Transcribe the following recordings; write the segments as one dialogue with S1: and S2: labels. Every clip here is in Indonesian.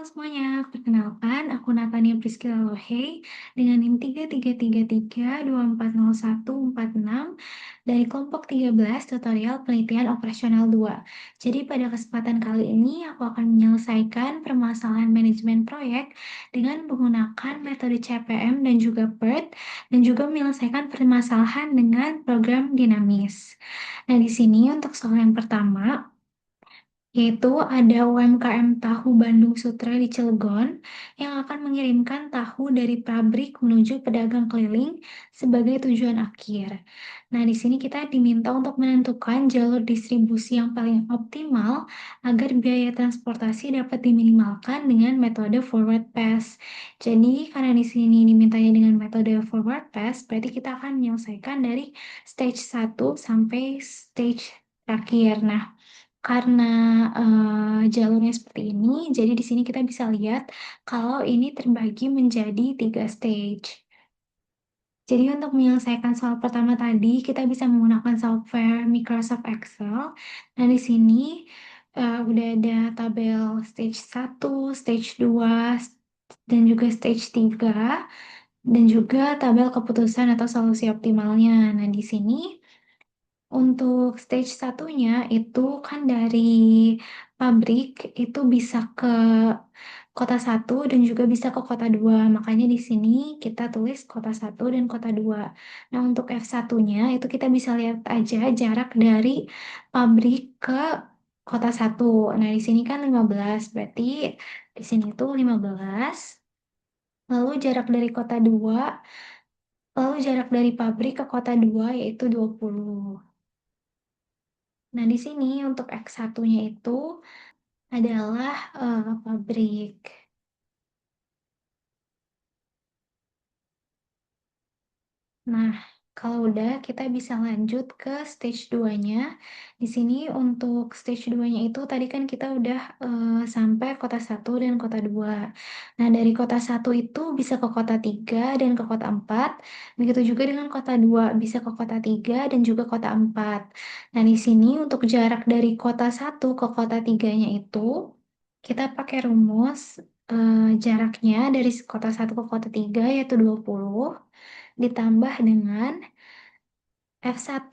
S1: semuanya, perkenalkan aku Natania Priscilla Lohei dengan NIM 33332401446 dari kelompok 13 tutorial penelitian operasional 2. Jadi pada kesempatan kali ini aku akan menyelesaikan permasalahan manajemen proyek dengan menggunakan metode CPM dan juga PERT dan juga menyelesaikan permasalahan dengan program dinamis. Nah, di sini untuk soal yang pertama yaitu ada UMKM Tahu Bandung Sutra di Cilegon yang akan mengirimkan tahu dari pabrik menuju pedagang keliling sebagai tujuan akhir. Nah, di sini kita diminta untuk menentukan jalur distribusi yang paling optimal agar biaya transportasi dapat diminimalkan dengan metode forward pass. Jadi, karena di sini dimintanya dengan metode forward pass, berarti kita akan menyelesaikan dari stage 1 sampai stage terakhir. Nah, karena jalurnya seperti ini, jadi di sini kita bisa lihat kalau ini terbagi menjadi 3 stage. Jadi untuk menyelesaikan soal pertama tadi, kita bisa menggunakan software Microsoft Excel. Nah, di sini udah ada tabel stage 1, stage 2, dan juga stage 3, dan juga tabel keputusan atau solusi optimalnya. Nah, di sini untuk stage satunya itu kan dari pabrik itu bisa ke kota satu dan juga bisa ke kota dua. Makanya di sini kita tulis kota satu dan kota dua. Nah, untuk F1-nya itu kita bisa lihat aja jarak dari pabrik ke kota satu. Nah, di sini kan 15, berarti di sini tuh 15. Lalu jarak dari kota dua, lalu jarak dari pabrik ke kota dua yaitu 20. Nah, di sini untuk X1-nya itu adalah pabrik. Nah, kalau udah kita bisa lanjut ke stage 2-nya. Di sini untuk stage 2-nya itu tadi kan kita udah sampai kota satu dan kota 2. Nah, dari kota satu itu bisa ke kota 3 dan ke kota 4. Begitu juga dengan kota 2 bisa ke kota 3 dan juga kota 4. Nah, di sini untuk jarak dari kota satu ke kota 3-nya itu kita pakai rumus jaraknya dari kota satu ke kota 3 yaitu 20 ditambah dengan F1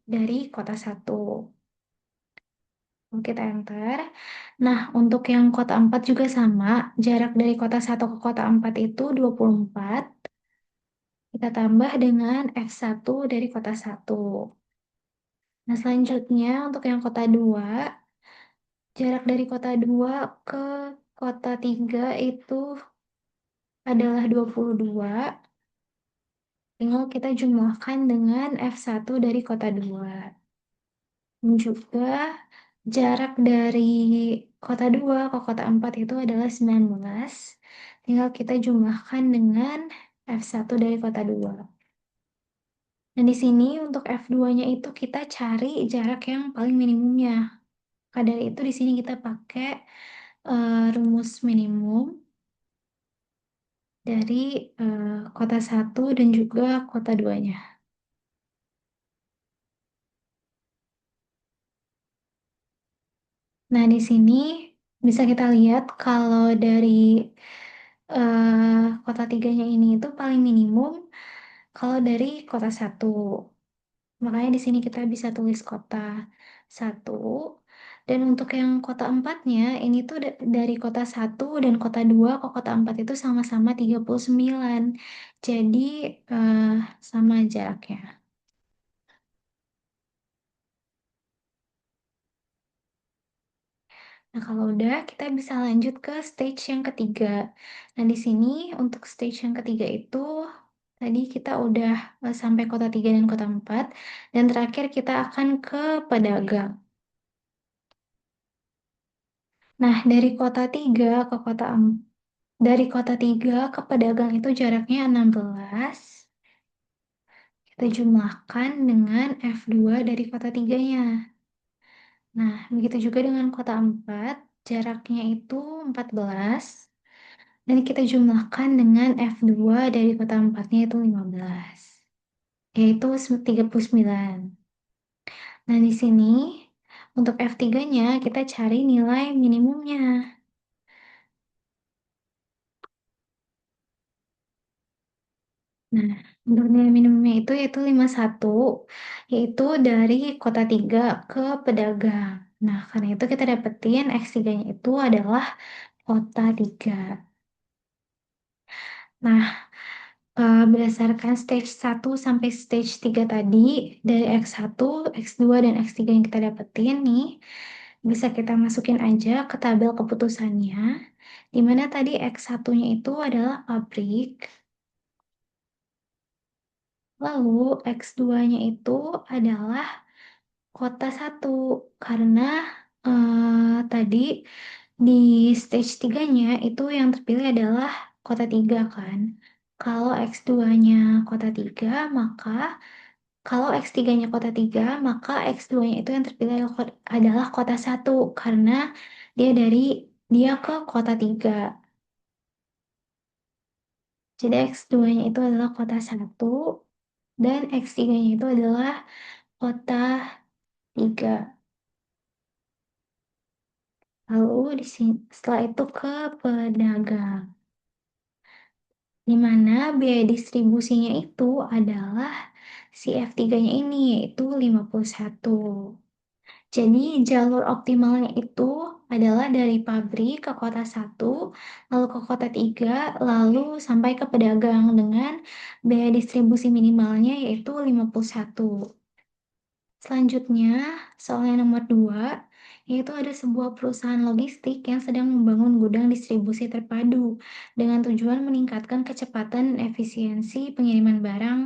S1: dari kota satu. Kita enter. Nah, untuk yang kota 4 juga sama. Jarak dari kota satu ke kota 4 itu 24. Kita tambah dengan F1 dari kota satu. Nah, selanjutnya untuk yang kota 2, jarak dari kota 2 ke kota 3 itu adalah 22. Tinggal kita jumlahkan dengan F1 dari kota 2. Dan juga jarak dari kota 2 ke kota 4 itu adalah 19. Tinggal kita jumlahkan dengan F1 dari kota 2. Dan di sini untuk F2-nya itu kita cari jarak yang paling minimumnya. Maka dari itu di sini kita pakai rumus minimum dari kota 1 dan juga kota 2-nya. Nah, di sini bisa kita lihat kalau dari kota 3-nya ini itu paling minimum kalau dari kota 1. Makanya di sini kita bisa tulis kota 1. Dan untuk yang kota 4-nya, ini tuh dari kota 1 dan kota 2 ke kota 4 itu sama-sama 39. Jadi eh, sama jaraknya. Nah, kalau udah, kita bisa lanjut ke stage yang ketiga. Nah, di sini untuk stage yang ketiga itu, tadi kita udah sampai kota 3 dan kota 4, dan terakhir kita akan ke pedagang. Nah, dari kota 3 ke dari kota 3 ke pedagang itu jaraknya 16. Kita jumlahkan dengan F2 dari kota 3-nya. Nah, begitu juga dengan kota 4, jaraknya itu 14. Dan kita jumlahkan dengan F2 dari kota 4-nya itu 15. Yaitu 39. Nah, di sini untuk F3-nya kita cari nilai minimumnya. Nah, untuk nilai minimumnya itu yaitu 51, yaitu dari kota 3 ke pedagang. Nah, karena itu kita dapetin X3-nya itu adalah kota 3. Nah, berdasarkan stage 1 sampai stage 3 tadi, dari X1, X2, dan X3 yang kita dapetin nih, bisa kita masukin aja ke tabel keputusannya, di mana tadi X1-nya itu adalah pabrik, lalu X2-nya itu adalah kota 1 karena tadi di stage 3-nya itu yang terpilih adalah kota 3 kan. Kalau X2-nya kota 3, maka kalau X3-nya kota 3, maka X2-nya itu yang terpilih adalah kota 1 karena dia ke kota 3. Jadi X2-nya itu adalah kota 1 dan X3-nya itu adalah kota 3. Lalu setelah itu ke pedagang, di mana biaya distribusinya itu adalah si F3-nya ini, yaitu 51. Jadi jalur optimalnya itu adalah dari pabrik ke kota 1, lalu ke kota 3, lalu sampai ke pedagang dengan biaya distribusi minimalnya yaitu 51. Selanjutnya, soal yang nomor 2, yaitu ada sebuah perusahaan logistik yang sedang membangun gudang distribusi terpadu dengan tujuan meningkatkan kecepatan dan efisiensi pengiriman barang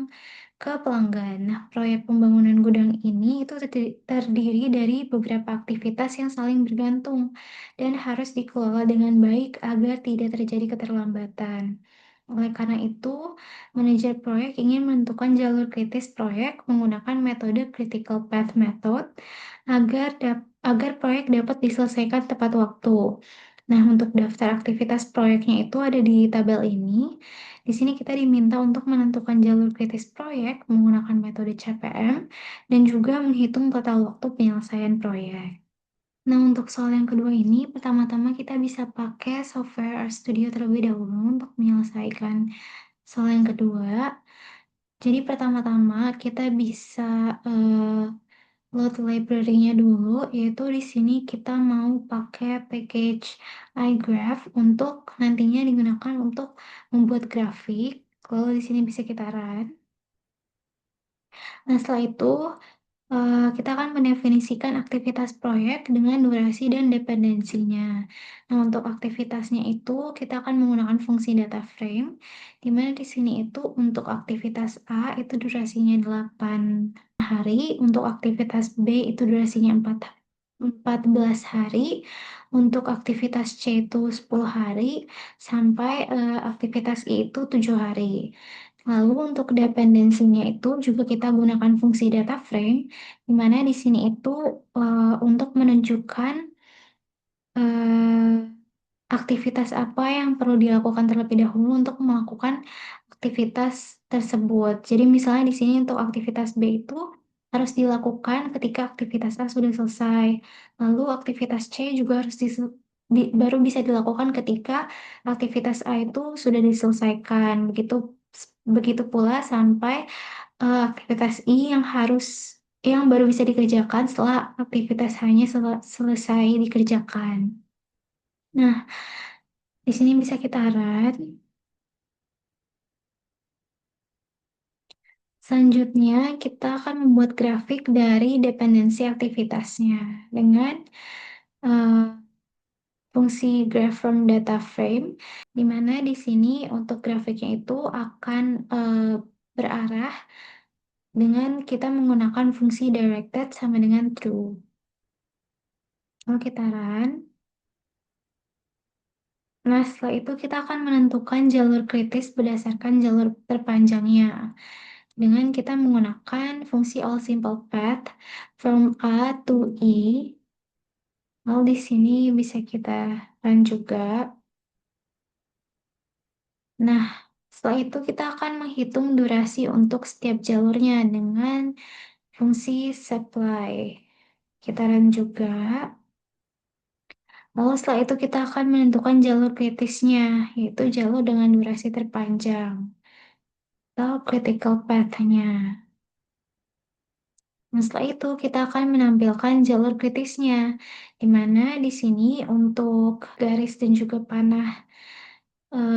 S1: ke pelanggan. Nah, proyek pembangunan gudang ini itu terdiri dari beberapa aktivitas yang saling bergantung dan harus dikelola dengan baik agar tidak terjadi keterlambatan. Oleh karena itu, manajer proyek ingin menentukan jalur kritis proyek menggunakan metode critical path method agar proyek dapat diselesaikan tepat waktu. Nah, untuk daftar aktivitas proyeknya itu ada di tabel ini. Di sini kita diminta untuk menentukan jalur kritis proyek menggunakan metode CPM dan juga menghitung total waktu penyelesaian proyek. Nah, untuk soal yang kedua ini, pertama-tama kita bisa pakai software RStudio terlebih dahulu untuk menyelesaikan soal yang kedua. Jadi pertama-tama kita bisa load library-nya dulu, yaitu di sini kita mau pakai package iGraph untuk nantinya digunakan untuk membuat grafik. Lalu di sini bisa kita run. Nah, setelah itu kita akan mendefinisikan aktivitas proyek dengan durasi dan dependensinya. Nah, untuk aktivitasnya itu kita akan menggunakan fungsi data frame, di mana di sini itu untuk aktivitas A itu durasinya 8 hari, untuk aktivitas B itu durasinya 14 hari, untuk aktivitas C itu 10 hari, sampai aktivitas I itu 7 hari. Lalu untuk dependensinya itu juga kita gunakan fungsi data frame, di mana di sini itu untuk menunjukkan eh, aktivitas apa yang perlu dilakukan terlebih dahulu untuk melakukan aktivitas tersebut. Jadi misalnya di sini untuk aktivitas B itu harus dilakukan ketika aktivitas A sudah selesai. Lalu aktivitas C juga harus baru bisa dilakukan ketika aktivitas A itu sudah diselesaikan. Begitu pula sampai aktivitas I yang baru bisa dikerjakan setelah aktivitas hanya selesai dikerjakan. Nah, di sini bisa kita run. Selanjutnya, kita akan membuat grafik dari dependensi aktivitasnya dengan eh, fungsi graph from data frame, di mana di sini untuk grafiknya itu akan berarah dengan kita menggunakan fungsi directed sama dengan true. Kalau kita run, nah setelah itu kita akan menentukan jalur kritis berdasarkan jalur terpanjangnya dengan kita menggunakan fungsi all simple path from A to I. Lalu di sini bisa kita run juga. Nah, setelah itu kita akan menghitung durasi untuk setiap jalurnya dengan fungsi supply. Kita run juga. Lalu setelah itu kita akan menentukan jalur kritisnya, yaitu jalur dengan durasi terpanjang. atau critical path-nya. Nah, setelah itu kita akan menampilkan jalur kritisnya, di mana di sini untuk garis dan juga panah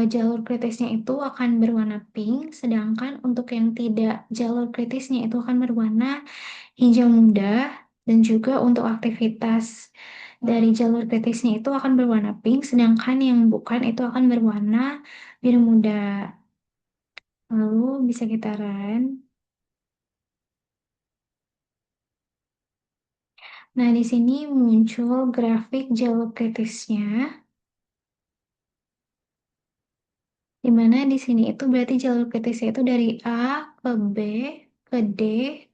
S1: jalur kritisnya itu akan berwarna pink, sedangkan untuk yang tidak jalur kritisnya itu akan berwarna hijau muda, dan juga untuk aktivitas dari jalur kritisnya itu akan berwarna pink, sedangkan yang bukan itu akan berwarna biru muda. Lalu bisa kita run. Nah, di sini muncul grafik jalur kritisnya, di mana di sini itu berarti jalur kritisnya itu dari A ke B, ke D,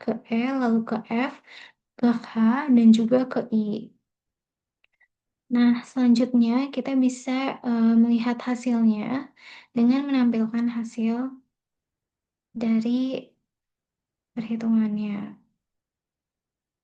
S1: ke E, lalu ke F, ke H, dan juga ke I. Nah, selanjutnya kita bisa melihat hasilnya dengan menampilkan hasil dari perhitungannya.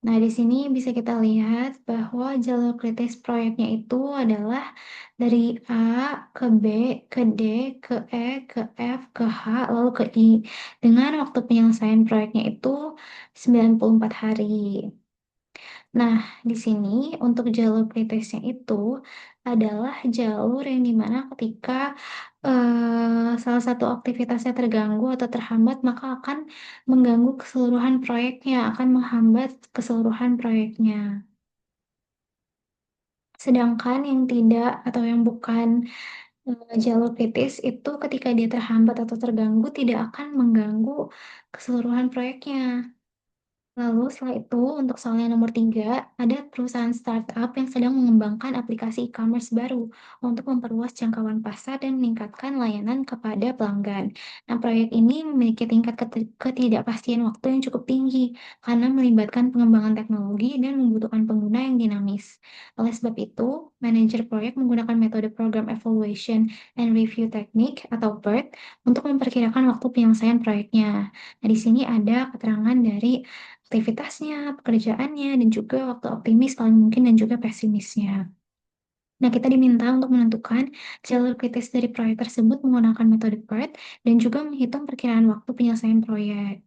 S1: Nah, di sini bisa kita lihat bahwa jalur kritis proyeknya itu adalah dari A ke B, ke D, ke E, ke F, ke H, lalu ke I. Dengan waktu penyelesaian proyeknya itu 94 hari. Nah, di sini untuk jalur kritisnya itu adalah jalur yang dimana ketika salah satu aktivitasnya terganggu atau terhambat, maka akan mengganggu keseluruhan proyeknya, akan menghambat keseluruhan proyeknya. Sedangkan yang tidak atau yang bukan jalur kritis itu ketika dia terhambat atau terganggu tidak akan mengganggu keseluruhan proyeknya. Lalu setelah itu untuk soal yang nomor 3, ada perusahaan startup yang sedang mengembangkan aplikasi e-commerce baru untuk memperluas jangkauan pasar dan meningkatkan layanan kepada pelanggan. Nah, proyek ini memiliki tingkat ketidakpastian waktu yang cukup tinggi karena melibatkan pengembangan teknologi dan membutuhkan pengguna yang dinamis. Oleh sebab itu, manajer proyek menggunakan metode Program Evaluation and Review Technique atau PERT untuk memperkirakan waktu penyelesaian proyeknya. Nah, di sini ada keterangan dari aktivitasnya, pekerjaannya, dan juga waktu optimis paling mungkin dan juga pesimisnya. Nah, kita diminta untuk menentukan jalur kritis dari proyek tersebut menggunakan metode PERT dan juga menghitung perkiraan waktu penyelesaian proyek.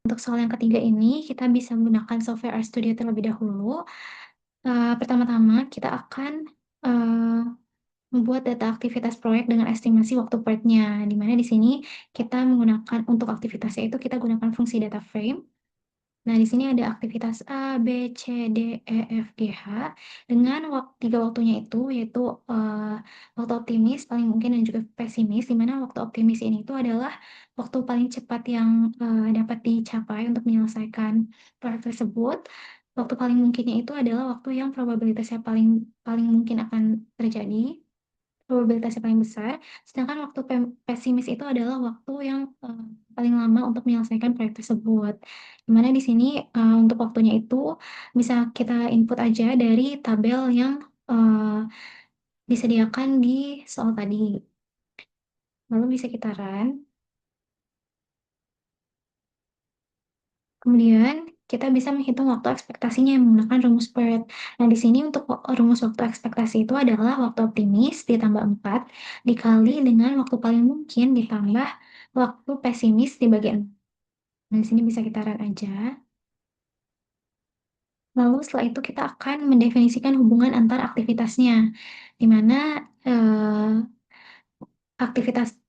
S1: Untuk soal yang ketiga ini, kita bisa menggunakan software RStudio terlebih dahulu. Pertama-tama kita akan eee, membuat data aktivitas proyek dengan estimasi waktu PERT-nya, di mana di sini kita menggunakan untuk aktivitasnya itu kita gunakan fungsi data frame. Nah, di sini ada aktivitas A, B, C, D, E, F, G, H dengan 3 waktunya itu yaitu, waktu optimis, paling mungkin, dan juga pesimis, di mana waktu optimis ini itu adalah waktu paling cepat yang, dapat dicapai untuk menyelesaikan proyek tersebut. Waktu paling mungkinnya itu adalah waktu yang probabilitasnya paling paling mungkin akan terjadi. Probabilitasnya paling besar, sedangkan waktu pesimis itu adalah waktu yang, paling lama untuk menyelesaikan proyek tersebut. Di mana di sini, untuk waktunya itu bisa kita input aja dari tabel yang, disediakan di soal tadi. Lalu bisa kita run, kemudian kita bisa menghitung waktu ekspektasinya menggunakan rumus PERT. Nah, di sini untuk rumus waktu ekspektasi itu adalah waktu optimis ditambah 4 dikali dengan waktu paling mungkin ditambah waktu pesimis dibagi 6. Nah, di sini bisa kita run aja. Lalu setelah itu kita akan mendefinisikan hubungan antar aktivitasnya, di mana,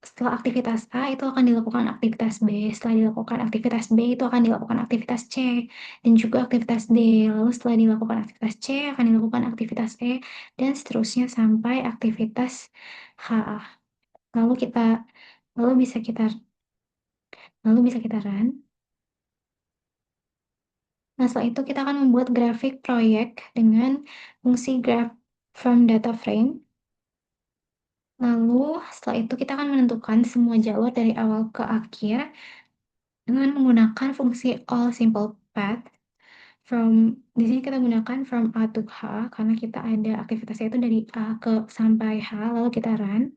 S1: setelah aktivitas A itu akan dilakukan aktivitas B, setelah dilakukan aktivitas B itu akan dilakukan aktivitas C, dan juga aktivitas D. Lalu setelah dilakukan aktivitas C akan dilakukan aktivitas E, dan seterusnya sampai aktivitas H. Lalu kita lalu bisa kita run. Nah, setelah itu kita akan membuat grafik proyek dengan fungsi graph from data frame. Lalu setelah itu kita akan menentukan semua jalur dari awal ke akhir dengan menggunakan fungsi all simple path from. Di sini kita gunakan from A to H karena kita ada aktivitasnya itu dari A ke sampai H, lalu kita run.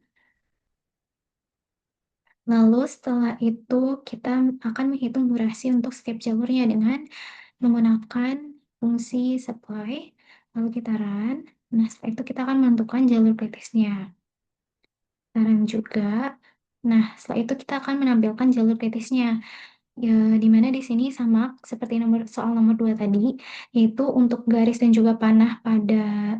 S1: Lalu setelah itu kita akan menghitung durasi untuk setiap jalurnya dengan menggunakan fungsi supply, lalu kita run. Nah, setelah itu kita akan menentukan jalur kritisnya. Kita run juga. Nah, setelah itu kita akan menampilkan jalur kritisnya. Ya, di mana di sini sama seperti soal nomor 2 tadi, yaitu untuk garis dan juga panah pada,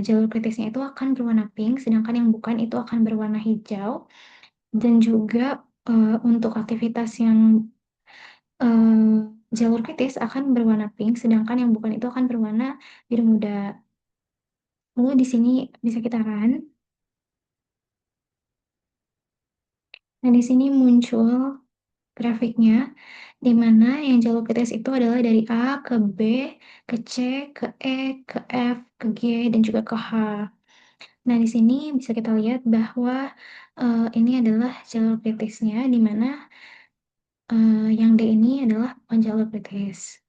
S1: jalur kritisnya itu akan berwarna pink, sedangkan yang bukan itu akan berwarna hijau. Dan juga, untuk aktivitas yang, jalur kritis akan berwarna pink, sedangkan yang bukan itu akan berwarna biru muda. Lalu di sini bisa kita run. Nah, di sini muncul grafiknya, di mana yang jalur kritis itu adalah dari A ke B, ke C, ke E, ke F, ke G, dan juga ke H. Nah, di sini bisa kita lihat bahwa, ini adalah jalur kritisnya, di mana, yang D ini adalah bukan jalur kritis.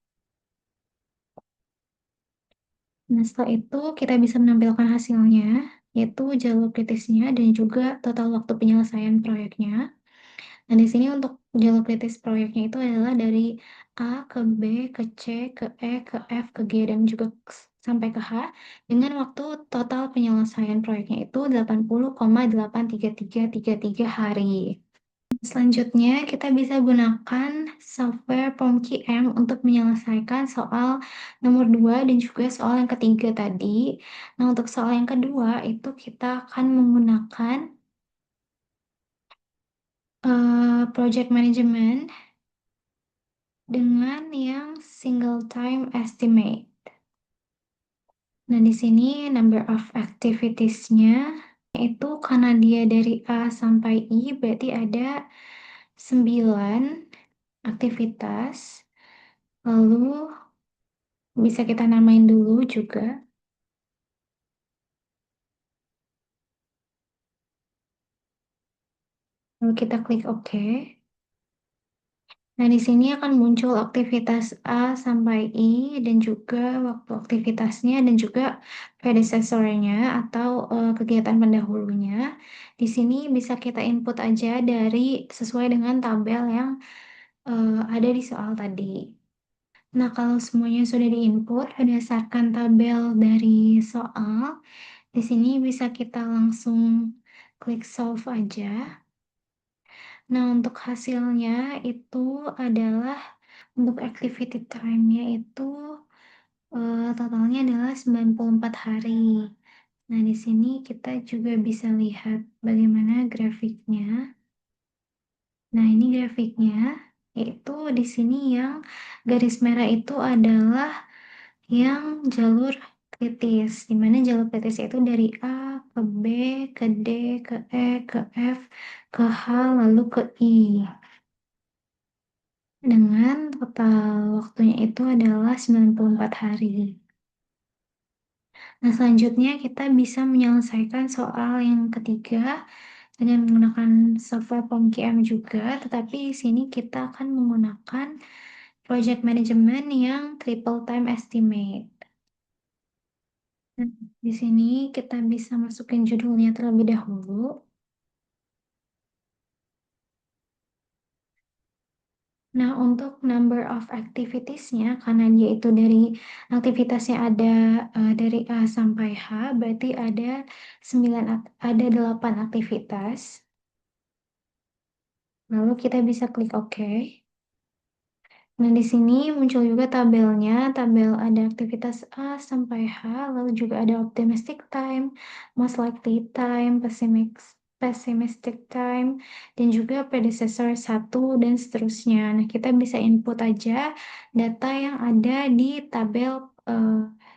S1: Nah, setelah itu kita bisa menampilkan hasilnya, yaitu jalur kritisnya dan juga total waktu penyelesaian proyeknya. Nah, di sini untuk jalur kritis proyeknya itu adalah dari A ke B, ke C, ke E, ke F, ke G, dan juga sampai ke H, dengan waktu total penyelesaian proyeknya itu 80,83333 hari. Selanjutnya, kita bisa gunakan software PomKM untuk menyelesaikan soal nomor 2 dan juga soal yang ketiga tadi. Nah, untuk soal yang kedua itu kita akan menggunakan project management dengan yang single time estimate. Nah, di sini number of activitiesnya itu karena dia dari A sampai I, berarti ada 9 aktivitas. Lalu bisa kita namain dulu juga. Lalu kita klik OK. Nah, di sini akan muncul aktivitas A sampai I dan juga waktu aktivitasnya dan juga predecessor-nya atau kegiatan pendahulunya. Di sini bisa kita input aja dari sesuai dengan tabel yang ada di soal tadi. Nah, kalau semuanya sudah diinput berdasarkan tabel dari soal, di sini bisa kita langsung klik solve aja. Nah, untuk hasilnya itu adalah untuk activity time-nya itu totalnya adalah 94 hari. Nah, di sini kita juga bisa lihat bagaimana grafiknya. Nah, ini grafiknya, yaitu di sini yang garis merah itu adalah yang jalur kritis, di mana jalur kritis itu dari A ke B, ke D, ke E, ke F, ke H, lalu ke I. Dengan total waktunya itu adalah 94 hari. Nah, selanjutnya kita bisa menyelesaikan soal yang ketiga dengan menggunakan software PomKM juga, tetapi di sini kita akan menggunakan project management yang triple time estimate. Nah, di sini kita bisa masukin judulnya terlebih dahulu. Nah, untuk number of activitiesnya, karena dia itu dari aktivitasnya ada dari A sampai H, berarti ada 8 aktivitas. Lalu kita bisa klik OK. Nah, di sini muncul juga tabelnya, tabel ada aktivitas A sampai H, lalu juga ada optimistic time, most likely time, pessimistic time, dan juga predecessor 1, dan seterusnya. Nah, kita bisa input aja data yang ada di tabel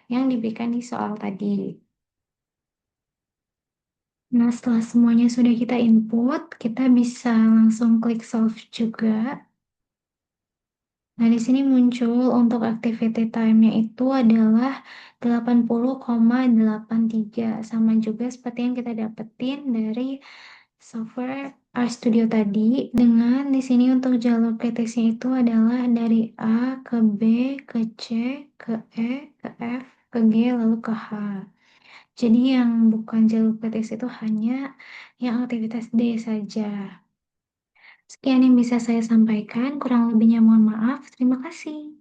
S1: yang diberikan di soal tadi. Nah, setelah semuanya sudah kita input, kita bisa langsung klik solve juga. Nah, di sini muncul untuk activity time-nya itu adalah 80,83, sama juga seperti yang kita dapetin dari software RStudio tadi. Dengan di sini untuk jalur kritisnya itu adalah dari A ke B, ke C, ke E, ke F, ke G, lalu ke H. Jadi yang bukan jalur kritis itu hanya yang aktivitas D saja. Sekian yang bisa saya sampaikan, kurang lebihnya mohon maaf. Terima kasih.